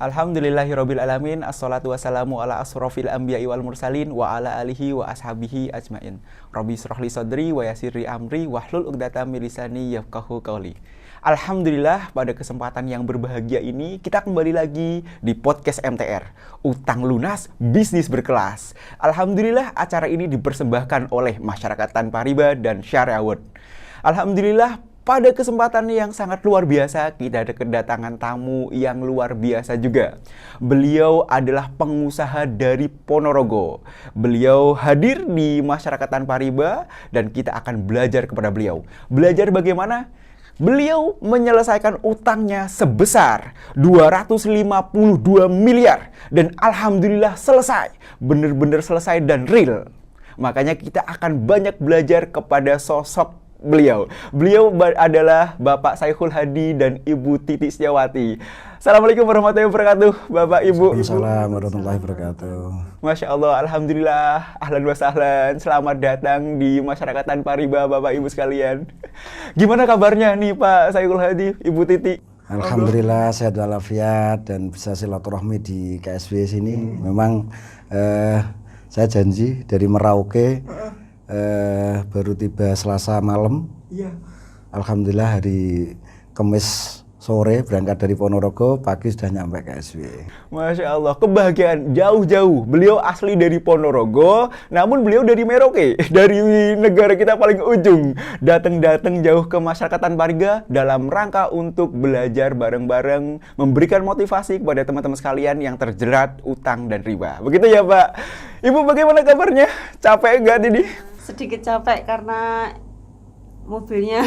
Alhamdulillahirabbil alamin, assalatu wassalamu ala asrofil anbiya'i wal mursalin wa ala alihi wa ashabihi ajmain. Rabbi shrah li sadri wa yassir li amri wahlul 'uqdatam min lisani yafqahu qawli. Alhamdulillah, pada kesempatan yang berbahagia ini kita kembali lagi di podcast MTR, Utang Lunas Bisnis Berkelas. Alhamdulillah, acara ini dipersembahkan oleh Masyarakat Tanpa Riba dan Syariah Award. Alhamdulillah, pada kesempatan yang sangat luar biasa, kita ada kedatangan tamu yang luar biasa juga. Beliau adalah pengusaha dari Ponorogo. Beliau hadir di Masyarakat Tanpa Riba dan kita akan belajar kepada beliau. Belajar bagaimana? Beliau menyelesaikan utangnya sebesar 252 miliar. Dan alhamdulillah selesai. Benar-benar selesai dan real. Makanya kita akan banyak belajar kepada sosok beliau. Beliau adalah Bapak Saikhul Hadi dan Ibu Titi Setiawati. Assalamualaikum warahmatullahi wabarakatuh, Bapak Ibu. Assalamualaikum warahmatullahi wabarakatuh. Masya Allah, alhamdulillah, ahlan wa sahlan. Selamat datang di Masyarakat Tanpa Riba, Bapak Ibu sekalian. Gimana kabarnya nih Pak Saikhul Hadi, Ibu Titi? Alhamdulillah sehat walafiat dan bisa silaturahmi di KSW sini. Memang saya janji dari Merauke. Baru tiba Selasa malam. Iya. Alhamdulillah hari Kamis sore berangkat dari Ponorogo, pagi sudah nyampe KSW. Masya Allah, kebahagiaan jauh-jauh. Beliau asli dari Ponorogo, namun beliau dari Merauke, dari negara kita paling ujung. Datang jauh ke Masyarakat Tanpa Riba dalam rangka untuk belajar bareng-bareng, memberikan motivasi kepada teman-teman sekalian yang terjerat utang dan riba. Begitu ya Pak. Ibu bagaimana kabarnya? Capek nggak Didi? Sedikit capek karena mobilnya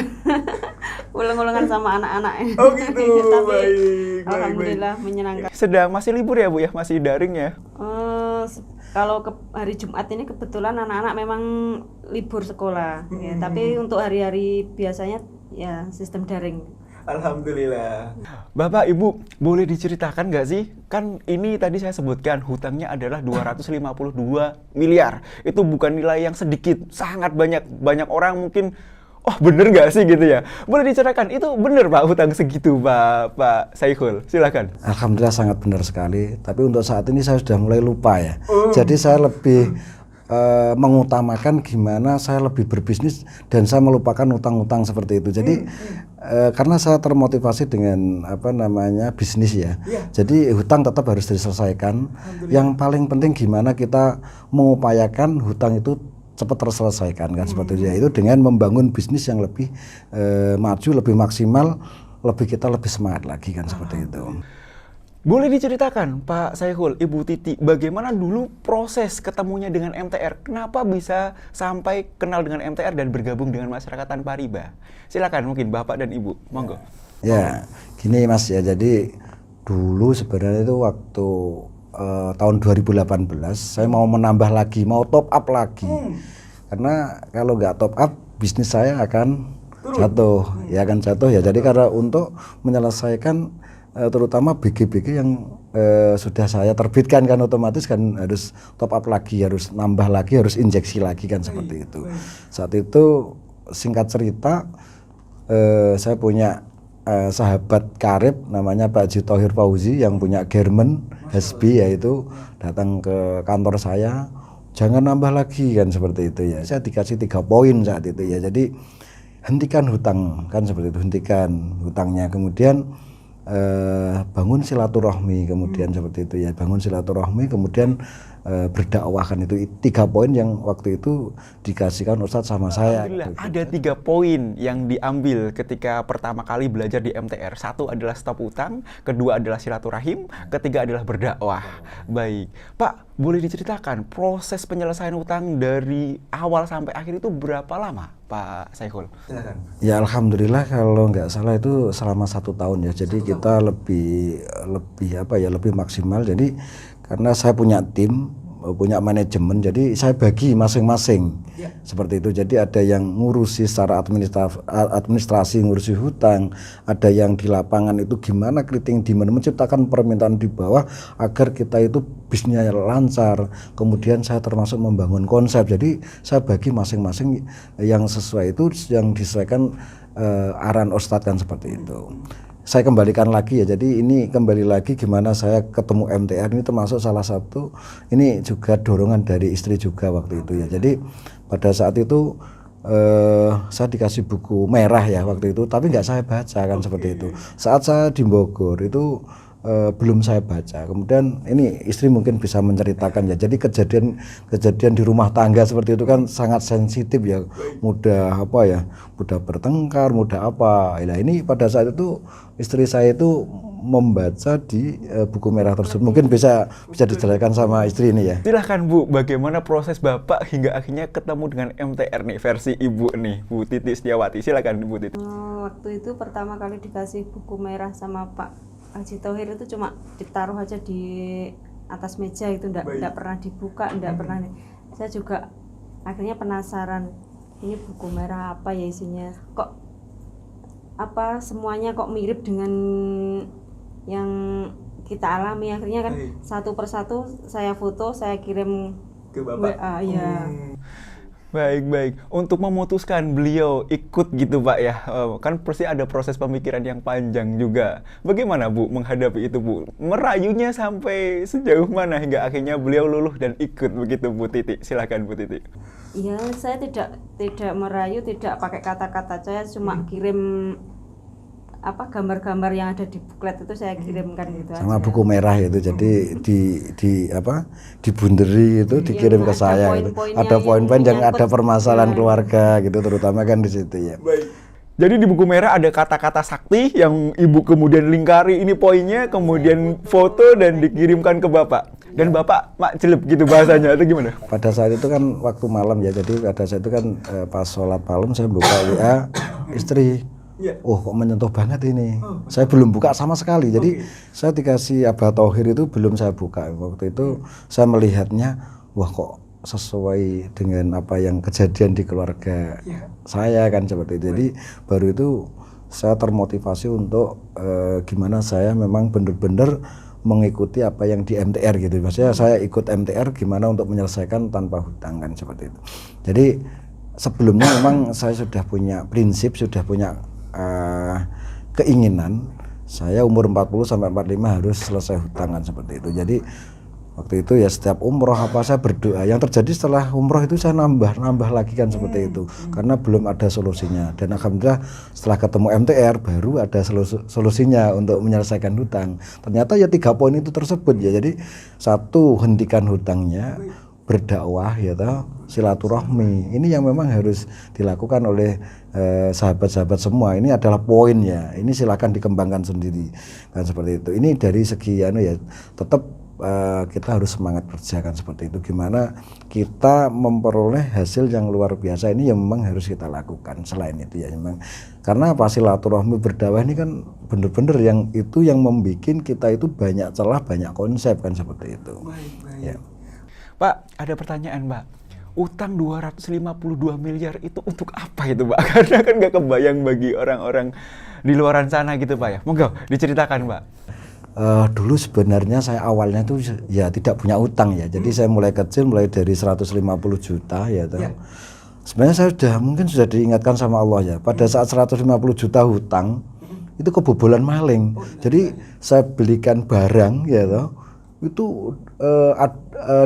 ulang-ulangan sama anak-anak. Oh gitu. Tapi baik, alhamdulillah menyenangkan. Sedang masih libur ya Bu ya? Masih daring ya? Kalau hari Jumat ini kebetulan anak-anak memang libur sekolah. Ya, tapi untuk hari-hari biasanya ya sistem daring. Alhamdulillah. Bapak, Ibu, boleh diceritakan nggak sih? Kan ini tadi saya sebutkan hutangnya adalah 252 miliar. Itu bukan nilai yang sedikit, sangat banyak. Banyak orang mungkin, oh bener nggak sih gitu ya? Boleh diceritakan, itu bener Pak hutang segitu Pak Saikhul? Silakan. Alhamdulillah sangat benar sekali. Tapi untuk saat ini saya sudah mulai lupa ya. Jadi saya lebih mengutamakan gimana saya lebih berbisnis dan saya melupakan utang-utang seperti itu. Jadi karena saya termotivasi dengan bisnis ya. Jadi hutang tetap harus diselesaikan. Yang paling penting gimana kita mengupayakan hutang itu cepat terselesaikan kan seperti itu. Itu dengan membangun bisnis yang lebih maju, lebih maksimal, kita lebih semangat lagi kan seperti itu. Boleh diceritakan Pak Saikhul, Ibu Titi, bagaimana dulu proses ketemunya dengan MTR? Kenapa bisa sampai kenal dengan MTR dan bergabung dengan Masyarakat Tanpa Riba? Silakan mungkin Bapak dan Ibu, monggo. Ya, gini Mas ya, jadi dulu sebenarnya itu waktu tahun 2018 saya mau menambah lagi, mau top up lagi. Karena kalau nggak top up, bisnis saya akan jatuh, ya akan jatuh ya. Jadi karena untuk menyelesaikan terutama BG-BG yang sudah saya terbitkan kan otomatis kan harus top up lagi, harus nambah lagi, harus injeksi lagi kan seperti itu. Saat itu singkat cerita saya punya sahabat karib namanya Pak Haji Thohir Fauzi yang punya German Hasbi, yaitu datang ke kantor saya, jangan nambah lagi kan seperti itu ya. Saya dikasih 3 poin saat itu ya. Jadi hentikan hutang kan seperti itu, hentikan hutangnya, kemudian bangun silaturahmi, kemudian seperti itu ya, bangun silaturahmi, kemudian berdakwah kan, itu 3 poin yang waktu itu dikasihkan Ustadz sama saya. Ada 3 poin yang diambil ketika pertama kali belajar di MTR. 1 adalah stop utang, kedua adalah silaturahim, ketiga adalah berdakwah. Baik, Pak, boleh diceritakan proses penyelesaian utang dari awal sampai akhir itu berapa lama, Pak Saikhul? Silakan. Ya alhamdulillah kalau nggak salah itu selama 1 tahun ya. Jadi kita lebih maksimal. Jadi karena saya punya tim, punya manajemen, jadi saya bagi masing-masing seperti itu. Jadi ada yang ngurusi secara administrasi, ngurusi hutang, ada yang di lapangan itu gimana creating demand, menciptakan permintaan di bawah agar kita itu bisnisnya lancar. Kemudian saya termasuk membangun konsep, jadi saya bagi masing-masing yang sesuai itu, yang disesuaikan arahan Ustadz kan seperti itu. saya kembalikan lagi ya. Jadi ini kembali lagi gimana saya ketemu MTR ini termasuk salah satu, ini juga dorongan dari istri juga waktu itu ya. Jadi pada saat itu saya dikasih buku merah ya waktu itu, tapi nggak saya baca kan seperti itu. Saat saya di Bogor itu belum saya baca. Kemudian ini istri mungkin bisa menceritakan ya. Jadi kejadian di rumah tangga seperti itu kan sangat sensitif ya. Mudah apa ya? Mudah bertengkar, mudah apa. Nah, ini pada saat itu istri saya itu membaca di buku merah tersebut. Mungkin bisa dijelaskan sama istri ini ya. Silahkan Bu, bagaimana proses Bapak hingga akhirnya ketemu dengan MTR nih versi Ibu nih, Bu Titi Setiawati. Silakan Bu Titi. Waktu itu pertama kali dikasih buku merah sama Pak Haji Thohir itu cuma ditaruh aja di atas meja itu, enggak pernah dibuka, enggak pernah. Saya juga akhirnya penasaran, ini buku merah apa ya isinya, kok apa semuanya kok mirip dengan yang kita alami. Akhirnya kan satu persatu saya foto, saya kirim ke Bapak. WA ya. Baik. Untuk memutuskan beliau ikut gitu Pak ya, kan pasti ada proses pemikiran yang panjang juga. Bagaimana Bu menghadapi itu Bu? Merayunya sampai sejauh mana hingga akhirnya beliau luluh dan ikut begitu Bu Titi? Silakan Bu Titi. Iya, saya tidak merayu, tidak pakai kata-kata, saya cuma kirim apa gambar-gambar yang ada di buklet itu saya kirimkan gitu sama aja. buku merah itu, jadi dibunderi itu dikirim ke saya gitu. Ada poin-poin yang ada permasalahan keluarga gitu, terutama kan di situ ya. Baik. Jadi di buku merah ada kata-kata sakti yang Ibu kemudian lingkari ini poinnya, kemudian foto dan dikirimkan ke Bapak. Dan Bapak mak jelep gitu bahasanya, atau gimana? Pada saat itu kan waktu malam ya, jadi pada saat itu kan pas sholat malam saya buka WA istri. Oh kok menyentuh banget ini. Saya belum buka sama sekali. Jadi saya dikasih Abah Thohir itu belum saya buka. Waktu itu saya melihatnya, wah kok sesuai dengan apa yang kejadian di keluarga saya kan seperti itu. Jadi baru itu saya termotivasi untuk gimana saya memang benar-benar mengikuti apa yang di MTR gitu. Maksudnya saya ikut MTR gimana untuk menyelesaikan tanpa hutang kan seperti itu. Jadi sebelumnya memang saya sudah punya prinsip, sudah punya keinginan saya umur 40 sampai 45 harus selesai hutangan seperti itu. Jadi waktu itu ya setiap umroh apa saya berdoa. Yang terjadi setelah umroh itu saya nambah lagi kan seperti itu, karena belum ada solusinya. Dan alhamdulillah setelah ketemu MTR baru ada solusinya untuk menyelesaikan hutang. Ternyata ya 3 poin itu tersebut ya. Jadi 1, hentikan hutangnya, berdakwah ya toh, silaturahmi. Ini yang memang harus dilakukan oleh sahabat-sahabat semua. Ini adalah poinnya. Ini silakan dikembangkan sendiri kan seperti itu. Ini dari segi ya tetap kita harus semangat kerja kan seperti itu. Gimana kita memperoleh hasil yang luar biasa ini yang memang harus kita lakukan. Selain itu ya memang karena apa, silaturahmi berdakwah ini kan benar-benar yang itu yang membuat kita itu banyak celah, banyak konsep kan seperti itu. Baik. Ya. Pak, ada pertanyaan Pak. Utang 252 miliar itu untuk apa itu Pak? Karena kan nggak kebayang bagi orang-orang di luaran sana gitu Pak ya. Monggo diceritakan Pak. Dulu sebenarnya saya awalnya tuh ya tidak punya utang ya. Jadi saya mulai kecil, mulai dari 150 juta ya. Sebenarnya saya mungkin sudah diingatkan sama Allah ya. Pada saat 150 juta hutang itu kebobolan maling. Jadi saya belikan barang ya toh, itu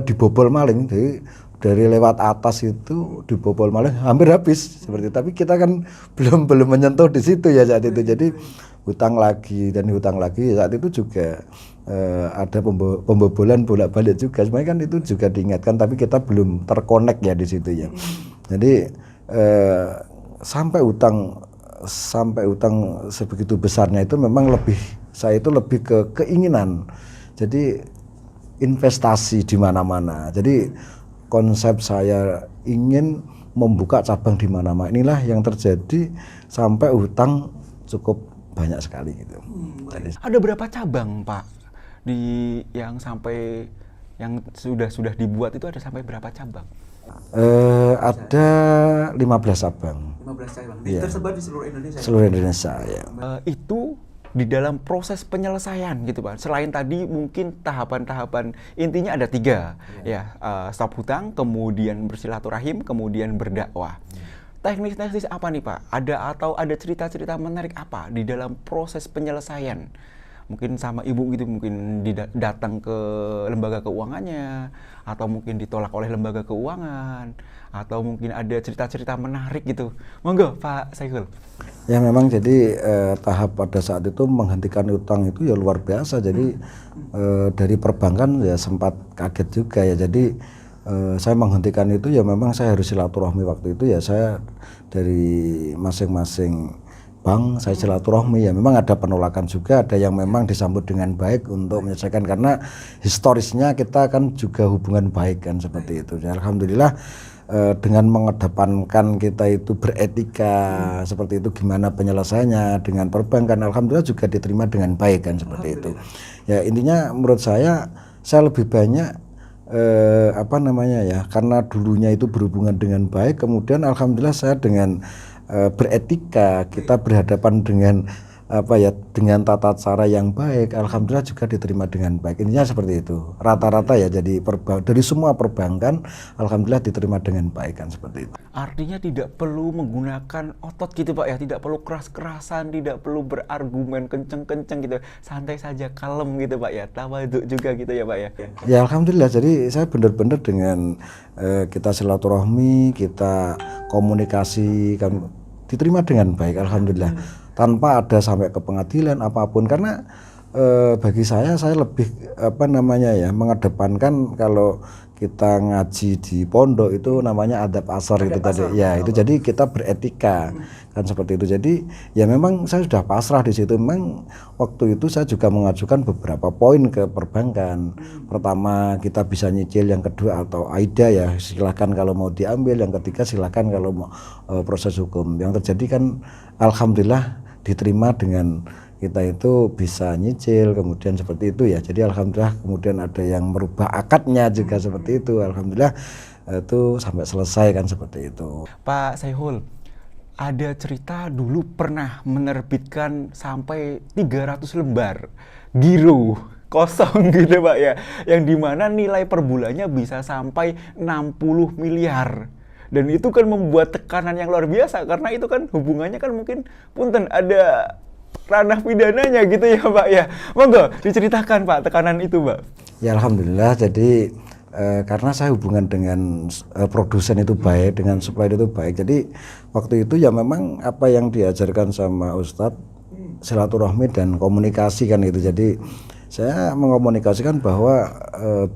dibobol maling. Jadi dari lewat atas itu dibobol maling hampir habis seperti itu. Tapi kita kan belum menyentuh di situ ya saat itu. Jadi hutang lagi saat itu juga ada pembobolan bolak-balik juga. Sebenarnya kan itu juga diingatkan, tapi kita belum terkonek ya di situ ya. Jadi sampai utang sebegitu besarnya itu memang saya itu lebih ke keinginan. Jadi investasi di mana-mana. Jadi konsep saya ingin membuka cabang di mana-mana. Inilah yang terjadi sampai hutang cukup banyak sekali gitu. Ada berapa cabang Pak yang sudah dibuat itu, ada sampai berapa cabang? Ada 15 cabang. 15 cabang. Ya. Tersebar di seluruh Indonesia. Seluruh Indonesia ya. Itu di dalam proses penyelesaian gitu Pak. Selain tadi mungkin tahapan-tahapan, intinya ada 3 ya, stop hutang, kemudian bersilaturahim, kemudian berdakwah. teknis-teknis apa nih Pak? Ada cerita-cerita menarik apa di dalam proses penyelesaian? Mungkin sama ibu gitu, mungkin datang ke lembaga keuangannya, atau mungkin ditolak oleh lembaga keuangan, atau mungkin ada cerita-cerita menarik gitu. Monggo Pak Saihul. Ya memang jadi tahap pada saat itu menghentikan utang itu ya luar biasa. Jadi dari perbankan ya sempat kaget juga ya. Jadi saya menghentikan itu ya memang saya harus silaturahmi waktu itu ya, saya dari masing-masing bank saya silaturahmi ya, memang ada penolakan juga, ada yang memang disambut dengan baik untuk menyelesaikan karena historisnya kita kan juga hubungan baik kan seperti itu. Ya, alhamdulillah dengan mengedepankan kita itu beretika seperti itu, gimana penyelesaiannya dengan perbankan, alhamdulillah juga diterima dengan baik kan seperti itu. Ya intinya menurut saya lebih banyak apa namanya ya, karena dulunya itu berhubungan dengan baik, kemudian alhamdulillah saya dengan beretika, kita berhadapan dengan apa ya, dengan tata cara yang baik, alhamdulillah juga diterima dengan baik. Intinya seperti itu rata-rata ya. Jadi dari semua perbankan alhamdulillah diterima dengan baik kan seperti itu. Artinya tidak perlu menggunakan otot gitu Pak ya, tidak perlu keras-kerasan, tidak perlu berargumen kenceng-kenceng gitu, santai saja, kalem gitu Pak ya, tawaduk juga gitu ya Pak ya. Ya alhamdulillah, jadi saya benar-benar dengan kita silaturahmi, kita komunikasi kan diterima dengan baik alhamdulillah, tanpa ada sampai ke pengadilan apapun. Karena bagi saya lebih apa namanya ya, mengedepankan kalau kita ngaji di pondok itu namanya adab asar itu tadi ya, itu jadi kita beretika kan seperti itu. Jadi ya memang saya sudah pasrah di situ. Memang waktu itu saya juga mengajukan beberapa poin ke perbankan. Pertama kita bisa nyicil, yang kedua atau AIDA ya silahkan kalau mau diambil, yang ketiga silahkan kalau mau proses hukum. Yang terjadi kan alhamdulillah diterima dengan kita itu bisa nyicil, kemudian seperti itu ya. Jadi alhamdulillah kemudian ada yang merubah akadnya juga seperti itu, alhamdulillah itu sampai selesai kan seperti itu. Pak Saihul, ada cerita dulu pernah menerbitkan sampai 300 lembar giro kosong gitu Pak ya, yang dimana nilai per bulannya bisa sampai 60 miliar. Dan itu kan membuat tekanan yang luar biasa, karena itu kan hubungannya kan mungkin punten ada ranah pidananya gitu ya Pak ya. Monggo diceritakan Pak tekanan itu Pak. Ya alhamdulillah, jadi karena saya hubungan dengan produsen itu baik, dengan supplier itu baik. Jadi waktu itu ya memang apa yang diajarkan sama Ustadz, silaturahmi dan komunikasi kan itu. Jadi saya mengomunikasikan bahwa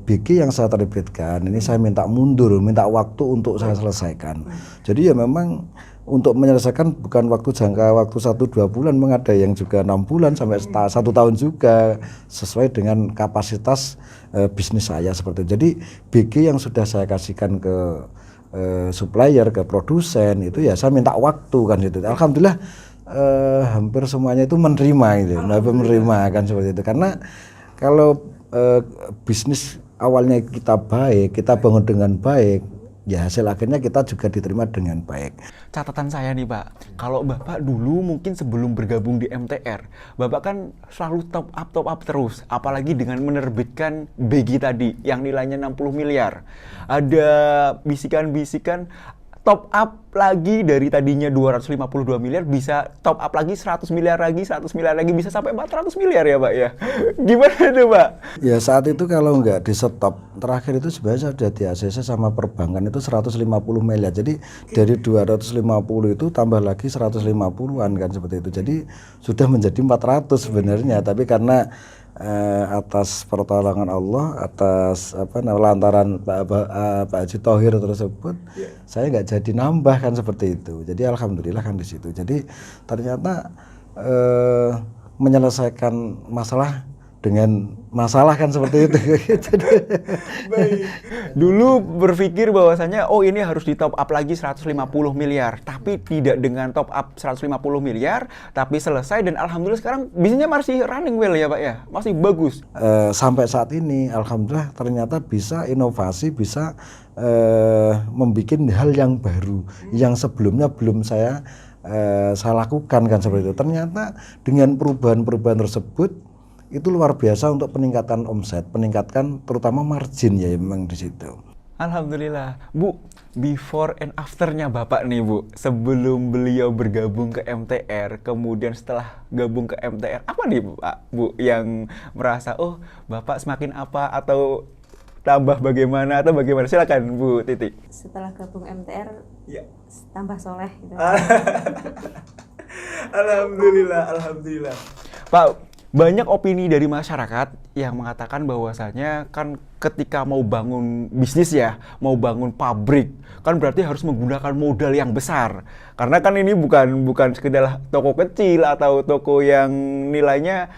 BG yang saya terbitkan ini saya minta mundur, minta waktu untuk saya selesaikan. Jadi ya memang untuk menyelesaikan bukan waktu jangka waktu 1-2 bulan, memang ada yang juga 6 bulan sampai 1 tahun juga, sesuai dengan kapasitas bisnis saya seperti itu. Jadi BG yang sudah saya kasihkan ke supplier, ke produsen itu ya saya minta waktu kan gitu. Alhamdulillah hampir semuanya itu menerima gitu, menerima kan seperti itu. Karena kalau bisnis awalnya kita baik, kita bangun dengan baik, ya hasil akhirnya kita juga diterima dengan baik. Catatan saya nih Pak, kalau Bapak dulu mungkin sebelum bergabung di MTR, Bapak kan selalu top up terus, apalagi dengan menerbitkan BG tadi yang nilainya 60 miliar. Ada bisikan-bisikan top up lagi dari tadinya 252 miliar bisa top up lagi 100 miliar lagi, 100 miliar lagi, bisa sampai 400 miliar ya Pak ya. Gimana itu Pak? Ya saat itu kalau nggak di stop, terakhir itu sebenarnya sudah di ACC sama perbankan itu 150 miliar. Jadi dari 250 itu tambah lagi 150-an kan seperti itu. Jadi sudah menjadi 400 sebenarnya, tapi karena atas pertolongan Allah, atas lantaran Pak Haji Thohir tersebut, saya nggak jadi nambah kan seperti itu. Jadi alhamdulillah kan di situ. Jadi ternyata menyelesaikan masalah dengan masalah kan seperti itu. Dulu berpikir bahwasanya oh ini harus di top up lagi 150 miliar, tapi tidak dengan top up 150 miliar, tapi selesai dan alhamdulillah sekarang bisnisnya masih running well ya Pak ya, masih bagus. Sampai saat ini alhamdulillah ternyata bisa inovasi, bisa membuat hal yang baru yang sebelumnya belum saya lakukan kan seperti itu. Ternyata dengan perubahan-perubahan tersebut itu luar biasa untuk peningkatan omset, peningkatan terutama margin ya memang di situ. Alhamdulillah. Bu, before and after-nya Bapak nih Bu, sebelum beliau bergabung ke MTR, kemudian setelah gabung ke MTR, apa nih Bu, Pak, Bu yang merasa, oh Bapak semakin apa, atau tambah bagaimana, atau bagaimana? Silakan Bu Titi. Setelah gabung MTR Ya. tambah soleh gitu. Alhamdulillah, alhamdulillah. Pak, banyak opini dari masyarakat yang mengatakan bahwasanya kan ketika mau bangun bisnis ya, mau bangun pabrik, kan berarti harus menggunakan modal yang besar. Karena kan ini bukan sekedar toko kecil atau toko yang nilainya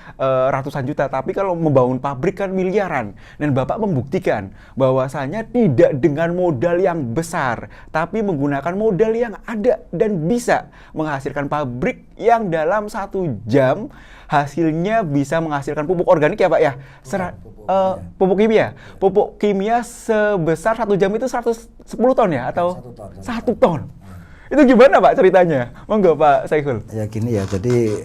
ratusan juta, tapi kalau membangun pabrik kan miliaran. Dan Bapak membuktikan bahwasanya tidak dengan modal yang besar, tapi menggunakan modal yang ada dan bisa menghasilkan pabrik yang dalam 1 jam hasilnya bisa menghasilkan pupuk organik ya Pak ya? Pupuk kimia. Pupuk kimia sebesar 1 jam itu 110 ton ya? Atau 1 ton? Itu gimana Pak ceritanya? Monggo Pak Saiful. Ya gini ya, jadi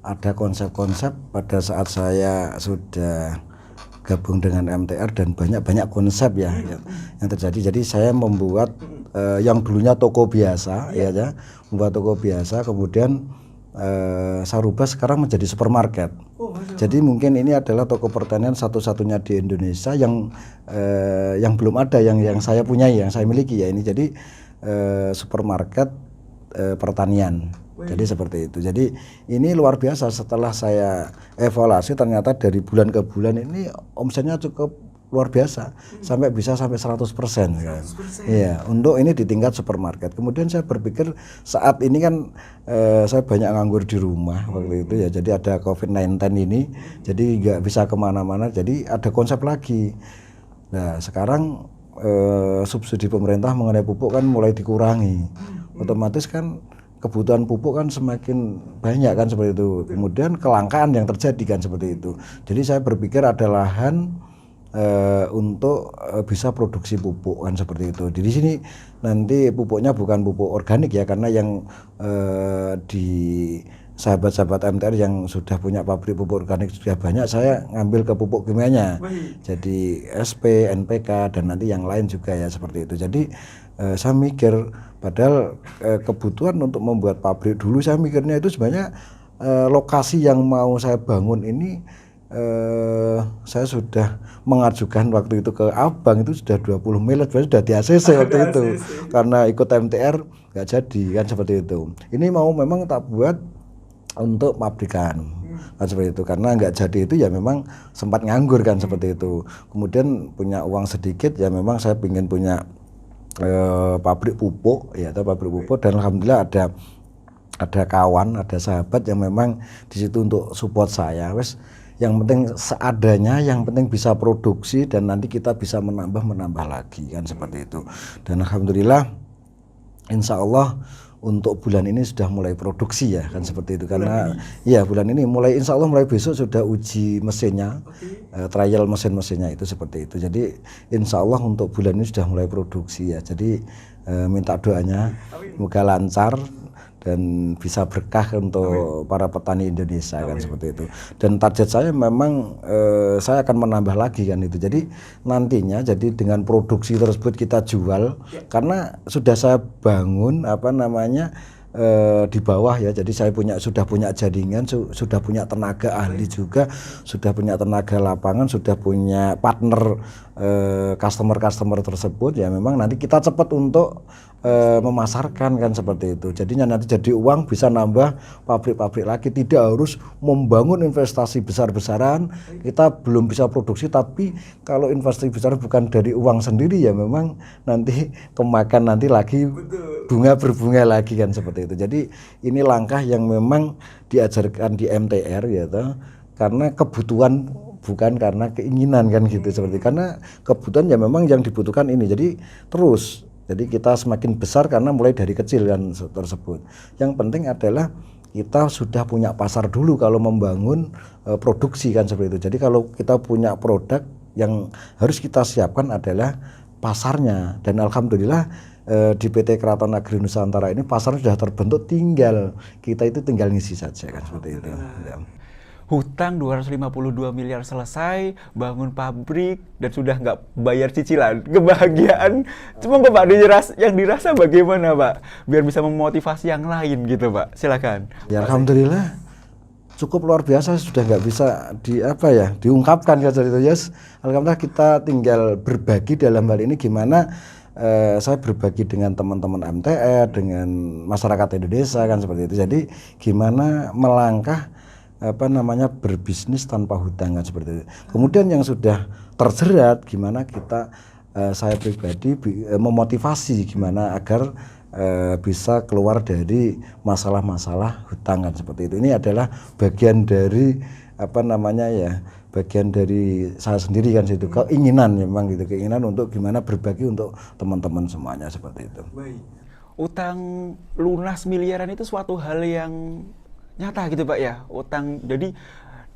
ada konsep-konsep pada saat saya sudah gabung dengan MTR dan banyak konsep ya yang terjadi. Jadi saya membuat yang dulunya toko biasa ya, membuat toko biasa, kemudian saya rubah sekarang menjadi supermarket. Jadi mungkin ini adalah toko pertanian satu-satunya di Indonesia yang belum ada, yang saya punyai, yang saya miliki ya ini. Jadi supermarket pertanian. Jadi seperti itu. Jadi ini luar biasa, setelah saya evaluasi ternyata dari bulan ke bulan ini omsetnya cukup luar biasa, sampai 100% kan. Iya, untuk ini di tingkat supermarket. Kemudian saya berpikir saat ini kan saya banyak nganggur di rumah waktu itu ya. Jadi ada COVID-19 ini, jadi nggak bisa kemana-mana. Jadi ada konsep lagi. Nah sekarang subsidi pemerintah mengenai pupuk kan mulai dikurangi. Otomatis kan kebutuhan pupuk kan semakin banyak kan seperti itu. Kemudian kelangkaan yang terjadi kan seperti itu. Jadi saya berpikir ada lahan untuk bisa produksi pupuk kan seperti itu. Di sini nanti pupuknya bukan pupuk organik ya, karena yang di sahabat-sahabat MTR yang sudah punya pabrik pupuk organik sudah banyak, saya ngambil ke pupuk kimianya. Jadi SP, NPK dan nanti yang lain juga ya seperti itu. Jadi saya mikir padahal kebutuhan untuk membuat pabrik dulu saya mikirnya itu sebenarnya lokasi yang mau saya bangun ini saya sudah mengajukan waktu itu ke Abang, itu sudah 20 miliar, sudah di ACC waktu itu karena ikut MTR nggak jadi kan seperti itu. Ini mau memang tak buat untuk pabrikan kan seperti itu, karena nggak jadi itu ya memang sempat nganggur kan seperti itu. Kemudian punya uang sedikit ya memang saya ingin punya pabrik pupuk ya, atau pabrik pupuk, dan alhamdulillah ada kawan, ada sahabat yang memang di situ untuk support saya. Wes yang penting seadanya, yang penting bisa produksi dan nanti kita bisa menambah lagi kan seperti itu. Dan alhamdulillah insya Allah untuk bulan ini sudah mulai produksi ya kan seperti itu, karena ya bulan ini mulai insya Allah mulai besok sudah uji mesinnya, trial mesinnya itu seperti itu. Jadi insya Allah untuk bulan ini sudah mulai produksi ya. Jadi minta doanya semoga lancar dan bisa berkah untuk para petani Indonesia kan seperti itu. Dan target saya memang saya akan menambah lagi kan itu. Jadi nantinya jadi dengan produksi tersebut kita jual, karena sudah saya bangun di bawah ya. Jadi saya sudah punya jaringan, sudah punya tenaga ahli juga, sudah punya tenaga lapangan, sudah punya partner customer tersebut ya. Memang nanti kita cepat untuk memasarkan kan seperti itu. Jadinya nanti jadi uang bisa nambah pabrik-pabrik lagi, tidak harus membangun investasi besar-besaran. Kita belum bisa produksi, tapi kalau investasi besar bukan dari uang sendiri ya memang nanti kemakan nanti lagi berbunga lagi kan seperti itu. Jadi ini langkah yang memang diajarkan di MTR ya toh, karena kebutuhan bukan karena keinginan kan gitu seperti. Karena kebutuhan ya memang yang dibutuhkan ini. Jadi kita semakin besar karena mulai dari kecil kan tersebut. Yang penting adalah kita sudah punya pasar dulu kalau membangun produksi kan seperti itu. Jadi kalau kita punya produk, yang harus kita siapkan adalah pasarnya. Dan alhamdulillah di PT Keraton Agri Nusantara ini pasar sudah terbentuk, tinggal kita itu tinggal ngisi saja kan seperti itu. Ya. hutang 252 miliar selesai, bangun pabrik, dan sudah nggak bayar cicilan. Kebahagiaan, cuma Pak, yang dirasa bagaimana Pak? Biar bisa memotivasi yang lain gitu Pak, silakan. Ya alhamdulillah, cukup luar biasa, sudah nggak bisa diungkapkan ya itu. Yes, alhamdulillah kita tinggal berbagi dalam hal ini gimana saya berbagi dengan teman-teman MTR, dengan masyarakat Indonesia kan seperti itu. Jadi gimana melangkah berbisnis tanpa hutang kan seperti itu. Kemudian yang sudah terjerat gimana kita saya pribadi memotivasi gimana agar bisa keluar dari masalah-masalah hutang kan seperti itu. Ini adalah bagian dari bagian dari saya sendiri kan situ, keinginan memang gitu, keinginan untuk gimana berbagi untuk teman-teman semuanya seperti itu. Baik. Utang lunas miliaran itu suatu hal yang nyata gitu Pak ya, utang. Jadi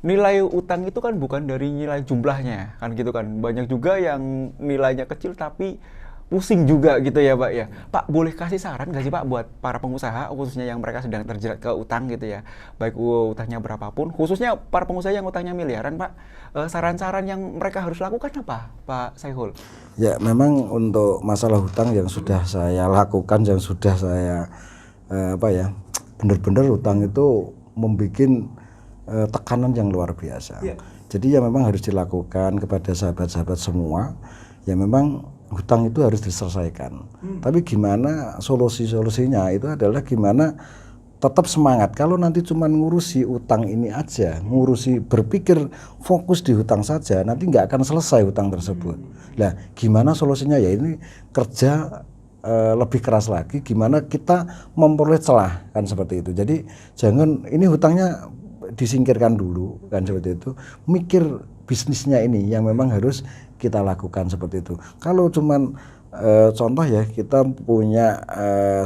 nilai utang itu kan bukan dari nilai jumlahnya kan gitu kan. Banyak juga yang nilainya kecil tapi pusing juga gitu ya Pak ya. Pak, boleh kasih saran nggak sih Pak buat para pengusaha khususnya yang mereka sedang terjerat ke utang gitu ya, baik utangnya berapapun, khususnya para pengusaha yang utangnya miliaran Pak, saran-saran yang mereka harus lakukan apa Pak Saihul? Ya memang untuk masalah hutang yang sudah saya lakukan, yang sudah saya benar-benar hutang itu membuat tekanan yang luar biasa. Jadi ya memang harus dilakukan kepada sahabat-sahabat semua. Ya memang hutang itu harus diselesaikan. Tapi gimana solusinya itu adalah gimana tetap semangat. Kalau nanti cuma ngurusi utang ini aja, berpikir fokus di hutang saja, nanti nggak akan selesai hutang tersebut. Nah, gimana solusinya? Ya ini kerja lebih keras lagi, gimana kita memperoleh celah kan seperti itu. Jadi jangan ini hutangnya disingkirkan dulu kan seperti itu. Mikir bisnisnya ini yang memang harus kita lakukan seperti itu. Kalau cuman contoh ya, kita punya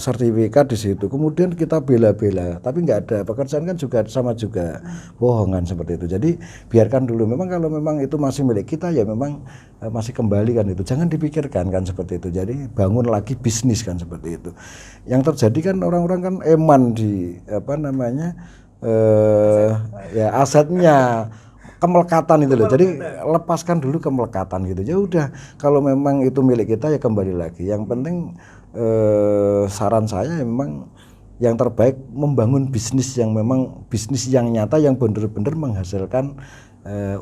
sertifikat di situ, kemudian kita bela-bela, tapi nggak ada pekerjaan kan juga sama juga bohongan seperti itu. Jadi biarkan dulu. Memang kalau memang itu masih milik kita ya memang masih kembali kan itu. Jangan dipikirkan kan seperti itu. Jadi bangun lagi bisnis kan seperti itu. Yang terjadi kan orang-orang kan eman di asetnya. Kemelekatan itu loh. Jadi lepaskan dulu kemelekatan gitu. Ya udah, kalau memang itu milik kita ya kembali lagi. Yang penting saran saya memang yang terbaik membangun bisnis yang memang bisnis yang nyata, yang benar-benar menghasilkan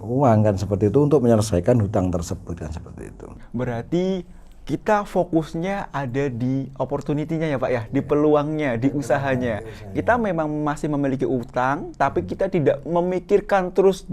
uang kan seperti itu untuk menyelesaikan hutang tersebut kan seperti itu. Berarti kita fokusnya ada di opportunity-nya ya Pak ya, di peluangnya, di usahanya. Kita memang masih memiliki utang, tapi kita tidak memikirkan terus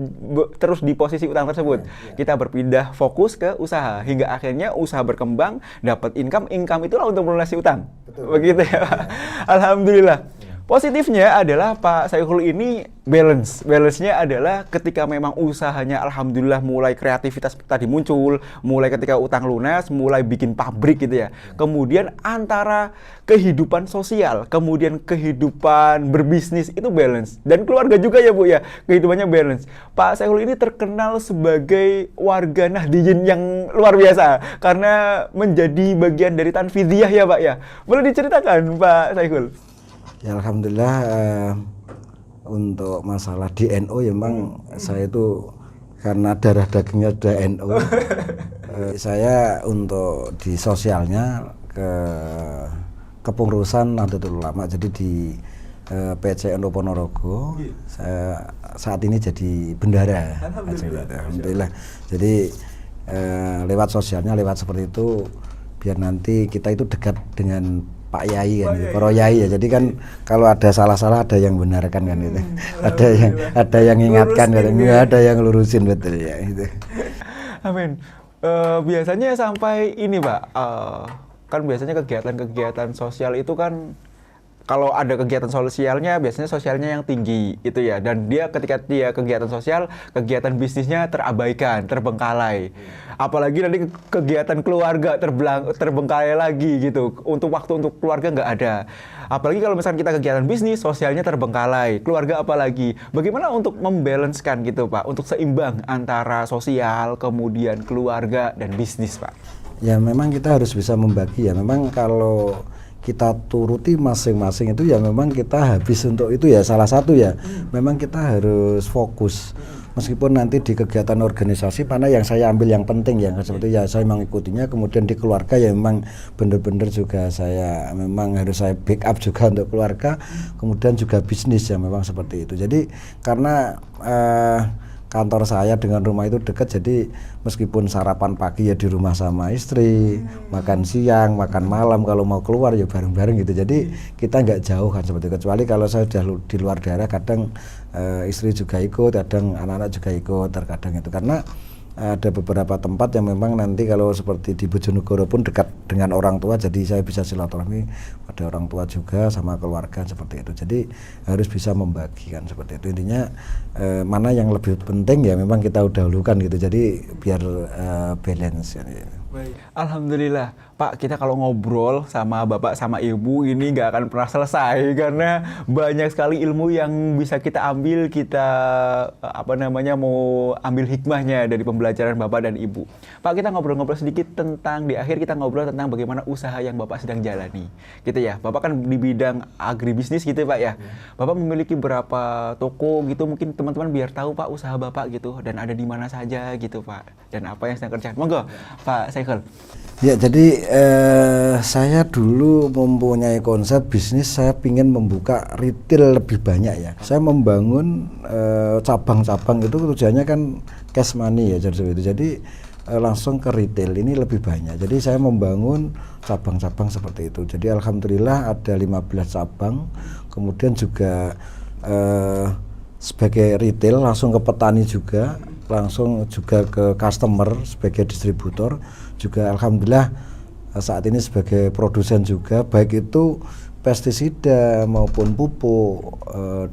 di posisi utang tersebut. Kita berpindah fokus ke usaha, hingga akhirnya usaha berkembang, dapat income itulah untuk melunasi utang. Begitu ya Pak. Alhamdulillah. Positifnya adalah Pak Saihul ini balance-nya adalah ketika memang usahanya alhamdulillah mulai kreativitas tadi muncul, mulai ketika utang lunas, mulai bikin pabrik gitu ya. Kemudian antara kehidupan sosial, kemudian kehidupan berbisnis itu balance. Dan keluarga juga ya Bu ya, kehidupannya balance. Pak Saihul ini terkenal sebagai warga Nahdiyin yang luar biasa karena menjadi bagian dari Tanfidiyah ya Pak ya. Boleh diceritakan Pak Saihul? Ya alhamdulillah untuk masalah di NU ya memang saya itu karena darah dagingnya sudah NU. Saya untuk di sosialnya ke kepengurusan Nahdlatul Ulama, jadi di PCNU Ponorogo. Saya saat ini jadi bendara. Alhamdulillah. Jadi lewat sosialnya, lewat seperti itu biar nanti kita itu dekat dengan Pak Yai kan, para Yai ya. Jadi kan kalau ada salah-salah ada yang benarkan kan gitu. Ada yang ingatkan kan, ada yang lurusin betul ya gitu. Amin. Biasanya sampai ini Pak, kan biasanya kegiatan-kegiatan sosial itu kan kalau ada kegiatan sosialnya biasanya sosialnya yang tinggi itu ya, dan ketika dia kegiatan sosial, kegiatan bisnisnya terabaikan, terbengkalai. Apalagi nanti kegiatan keluarga terbengkalai lagi gitu. Waktu untuk keluarga nggak ada. Apalagi kalau misalkan kita kegiatan bisnis, sosialnya terbengkalai, keluarga apalagi. Bagaimana untuk membalancekan gitu Pak, untuk seimbang antara sosial, kemudian keluarga dan bisnis Pak? Ya memang kita harus bisa membagi ya. Memang kalau kita turuti masing-masing itu ya memang kita habis untuk itu ya salah satu ya. Memang kita harus fokus. Meskipun nanti di kegiatan organisasi mana yang saya ambil yang penting ya seperti ya saya mengikutinya, kemudian di keluarga ya memang benar-benar juga saya memang harus saya backup juga untuk keluarga, kemudian juga bisnis ya memang seperti itu. Jadi karena kantor saya dengan rumah itu dekat, jadi meskipun sarapan pagi ya di rumah sama istri, makan siang, makan malam, kalau mau keluar ya bareng-bareng gitu. Jadi kita nggak jauh kan seperti itu. Kecuali kalau saya sudah di luar daerah, kadang istri juga ikut, kadang anak-anak juga ikut, terkadang itu karena ada beberapa tempat yang memang nanti kalau seperti di Bojonegoro pun dekat dengan orang tua, jadi saya bisa silaturahmi pada orang tua juga sama keluarga seperti itu. Jadi harus bisa membagikan seperti itu. Intinya mana yang lebih penting ya memang kita dahulukan gitu. Jadi biar balance ya. Baik. Alhamdulillah Pak, kita kalau ngobrol sama Bapak sama Ibu ini nggak akan pernah selesai karena banyak sekali ilmu yang bisa kita ambil, kita mau ambil hikmahnya dari pembelajaran Bapak dan Ibu. Pak, kita ngobrol-ngobrol sedikit tentang, di akhir kita ngobrol tentang bagaimana usaha yang Bapak sedang jalani gitu ya. Bapak kan di bidang agribisnis gitu Pak ya. Bapak memiliki berapa toko gitu, mungkin teman-teman biar tahu Pak usaha Bapak gitu dan ada di mana saja gitu Pak, dan apa yang sedang kerjakan. Monggo Pak Saikhul. Ya, jadi saya dulu mempunyai konsep bisnis, saya ingin membuka retail lebih banyak ya. Saya membangun cabang-cabang itu tujuannya kan cash money ya, jadi itu. Jadi langsung ke retail ini lebih banyak. Jadi saya membangun cabang-cabang seperti itu. Jadi alhamdulillah ada 15 cabang. Kemudian juga sebagai retail langsung ke petani juga, langsung juga ke customer sebagai distributor, juga alhamdulillah saat ini sebagai produsen juga, baik itu pestisida maupun pupuk,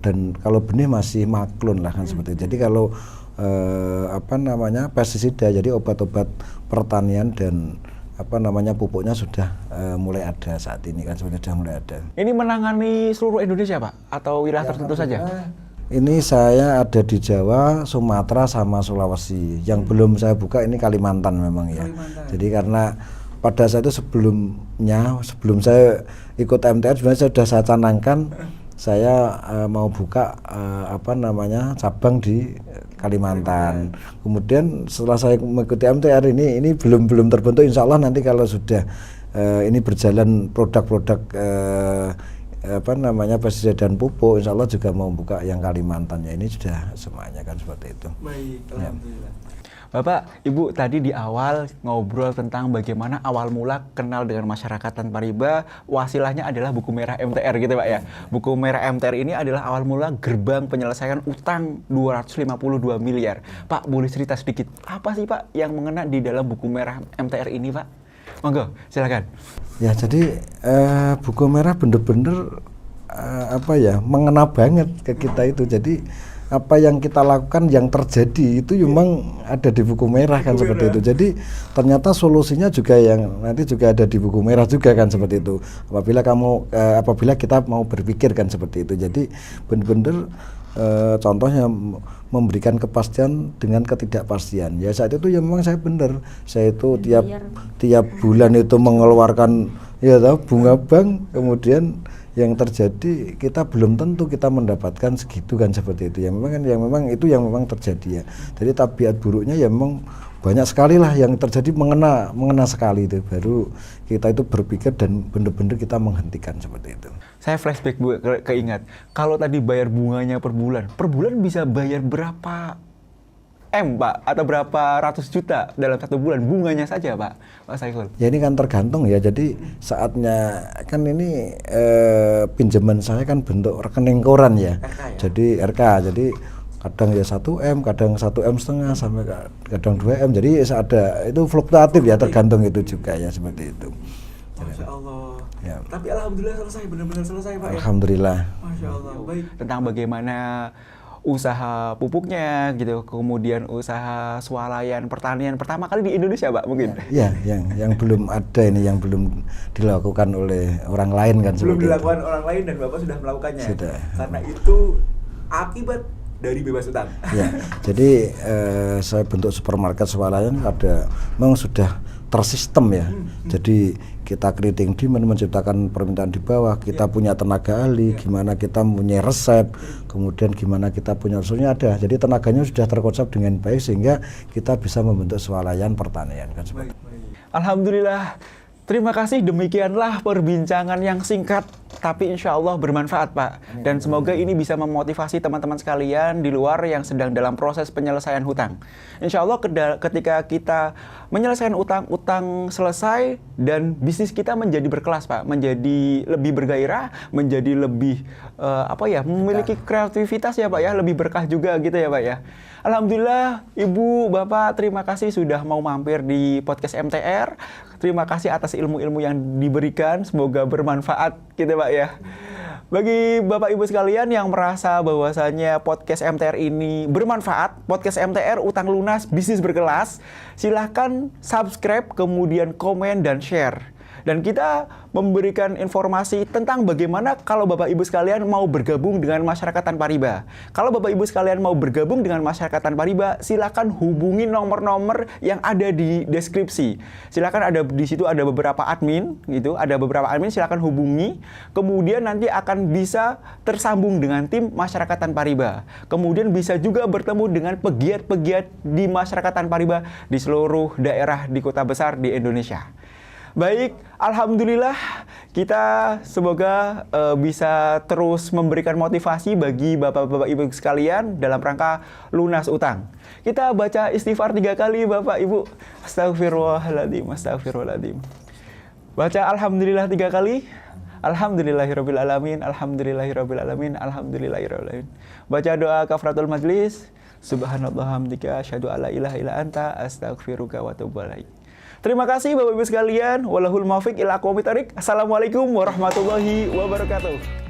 dan kalau benih masih maklun lah kan seperti itu. Jadi kalau pestisida, jadi obat-obat pertanian dan pupuknya sudah mulai ada saat ini kan, sudah mulai ada. Ini menangani seluruh Indonesia Pak atau wilayah tertentu saja? Ini saya ada di Jawa, Sumatera sama Sulawesi. Yang belum saya buka ini Kalimantan memang ya. Jadi karena pada saat itu sebelum saya ikut MTR sebenarnya saya canangkan saya mau buka cabang di Kalimantan. Kemudian setelah saya mengikuti MTR ini belum terbentuk. Insya Allah nanti kalau sudah ini berjalan produk-produk pestisida dan pupuk, insya Allah juga mau buka yang Kalimantan ya, ini sudah semuanya kan seperti itu. Baik, alhamdulillah. Bapak, Ibu tadi di awal ngobrol tentang bagaimana awal mula kenal dengan masyarakat tanpa riba, wasilahnya adalah buku merah MTR gitu Pak ya. Buku merah MTR ini adalah awal mula gerbang penyelesaian utang 252 miliar. Pak, boleh cerita sedikit, apa sih Pak yang mengena di dalam buku merah MTR ini Pak? Monggo, silakan. Ya, jadi buku merah bener-bener mengena banget ke kita itu. Jadi apa yang kita lakukan yang terjadi itu memang ada di buku merah kan seperti itu. Jadi ternyata solusinya juga yang nanti juga ada di buku merah juga kan seperti itu. Apabila kita mau berpikir kan seperti itu. Jadi bener-bener contohnya memberikan kepastian dengan ketidakpastian. Ya saat itu ya memang saya benar. Saya itu tiap bulan itu mengeluarkan bunga bank, kemudian yang terjadi kita belum tentu kita mendapatkan segitu kan seperti itu. Yang memang terjadi ya. Jadi tabiat buruknya ya memang banyak sekali lah yang terjadi, mengena sekali itu. Baru kita itu berpikir dan benar-benar kita menghentikan seperti itu. Saya flashback Bu, keingat kalau tadi bayar bunganya per bulan bisa bayar berapa M Pak, atau berapa ratus juta dalam satu bulan bunganya saja Pak Saikhul? Ya ini kan tergantung ya. Jadi saatnya kan ini pinjaman saya kan bentuk rekening koran ya. Jadi RK. Jadi kadang ya 1M, kadang 1M setengah sampai kadang 2M. Jadi ada itu fluktuatif ya, tergantung itu juga ya seperti itu. Masya Allah. Ya. Tapi alhamdulillah selesai, benar-benar selesai Pak. Alhamdulillah. Masya Allah. Baik. Tentang bagaimana usaha pupuknya gitu, kemudian usaha swalayan pertanian pertama kali di Indonesia Pak mungkin. Ya, yang belum ada ini, yang belum dilakukan oleh orang lain kan. Belum dilakukan orang lain dan Bapak sudah melakukannya. Sudah. Karena itu akibat dari bebas utang. Ya, jadi saya bentuk supermarket swalayan memang sudah tersistem ya. Jadi kita creating demand, menciptakan permintaan di bawah, kita punya tenaga ahli, gimana kita punya resep, kemudian gimana kita punya solusinya ada. Jadi tenaganya sudah terkonsep dengan baik sehingga kita bisa membentuk swalayan pertanian kan seperti. Alhamdulillah. Terima kasih, demikianlah perbincangan yang singkat tapi insya Allah bermanfaat Pak. Dan semoga ini bisa memotivasi teman-teman sekalian di luar yang sedang dalam proses penyelesaian hutang. Insya Allah ketika kita menyelesaikan utang selesai dan bisnis kita menjadi berkelas Pak, menjadi lebih bergairah, menjadi lebih memiliki kreativitas ya Pak ya, lebih berkah juga gitu ya Pak ya. Alhamdulillah Ibu, Bapak, terima kasih sudah mau mampir di podcast MTR. Terima kasih atas ilmu-ilmu yang diberikan, semoga bermanfaat gitu Pak ya. Bagi Bapak Ibu sekalian yang merasa bahwasanya podcast MTR ini bermanfaat, podcast MTR Utang Lunas Bisnis Berkelas, silahkan subscribe, kemudian komen dan share. Dan kita memberikan informasi tentang bagaimana kalau Bapak Ibu sekalian mau bergabung dengan masyarakat tanpa riba. Kalau Bapak Ibu sekalian mau bergabung dengan masyarakat tanpa riba, silakan hubungi nomor-nomor yang ada di deskripsi. Silakan di situ ada beberapa admin gitu, ada beberapa admin, silakan hubungi. Kemudian nanti akan bisa tersambung dengan tim masyarakat tanpa riba. Kemudian bisa juga bertemu dengan pegiat-pegiat di masyarakat tanpa riba di seluruh daerah di kota besar di Indonesia. Baik, alhamdulillah kita semoga bisa terus memberikan motivasi bagi Bapak-Bapak Ibu sekalian dalam rangka lunas utang. Kita baca istighfar 3 kali Bapak Ibu. Astagfirullahaladzim, astagfirullahaladzim. Baca alhamdulillah 3 kali. Alhamdulillahirabbil alamin, alhamdulillahirabbil alamin, alhamdulillahirabbil alamin. Baca doa kafaratul majlis. Subhanallah hamdika asyhadu alla ilaha illa anta astaghfiruka wa atubu ilaik. Terima kasih Bapak Ibu sekalian. Wallahul muwaffiq ila aqwamit thoriq. Assalamualaikum warahmatullahi wabarakatuh.